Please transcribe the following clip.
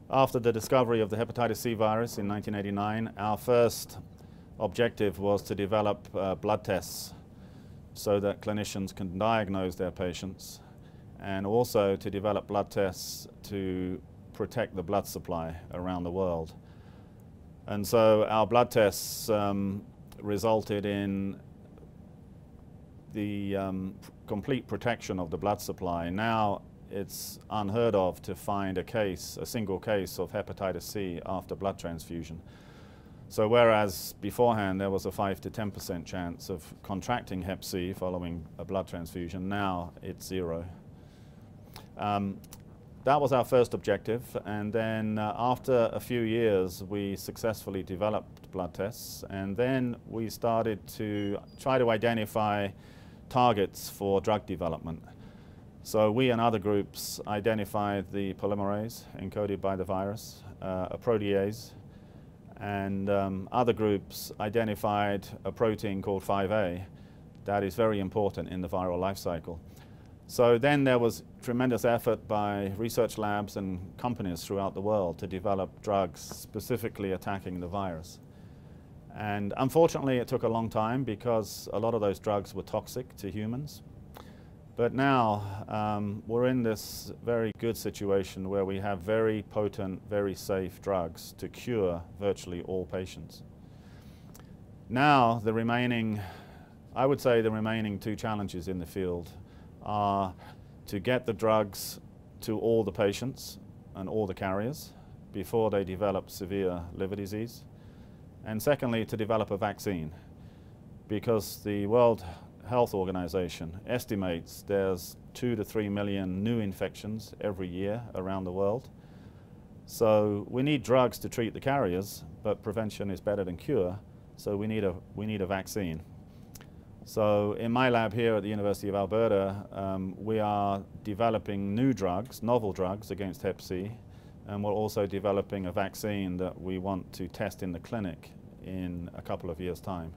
After the discovery of the hepatitis C virus in 1989, our first objective was to develop blood tests so that clinicians can diagnose their patients, and also to develop blood tests to protect the blood supply around the world. And so our blood tests resulted in the complete protection of the blood supply. Now it's unheard of to find a single case of hepatitis C after blood transfusion. So whereas beforehand there was a 5 to 10% chance of contracting hep C following a blood transfusion, now it's 0. That was our first objective, and then after a few years we successfully developed blood tests, and then we started to try to identify targets for drug development. So we and other groups identified the polymerase encoded by the virus, a protease, and other groups identified a protein called 5A that is very important in the viral life cycle. So then there was tremendous effort by research labs and companies throughout the world to develop drugs specifically attacking the virus. And unfortunately it took a long time because a lot of those drugs were toxic to humans. But now we're in this very good situation where we have very potent, very safe drugs to cure virtually all patients. Now I would say the remaining two challenges in the field are to get the drugs to all the patients and all the carriers before they develop severe liver disease. And secondly, to develop a vaccine, because the World Health Organization estimates there's 2 to 3 million new infections every year around the world. So we need drugs to treat the carriers, but prevention is better than cure, so we need a vaccine. So in my lab here at the University of Alberta, we are developing new drugs, novel drugs against hep C, and we're also developing a vaccine that we want to test in the clinic in a couple of years' time.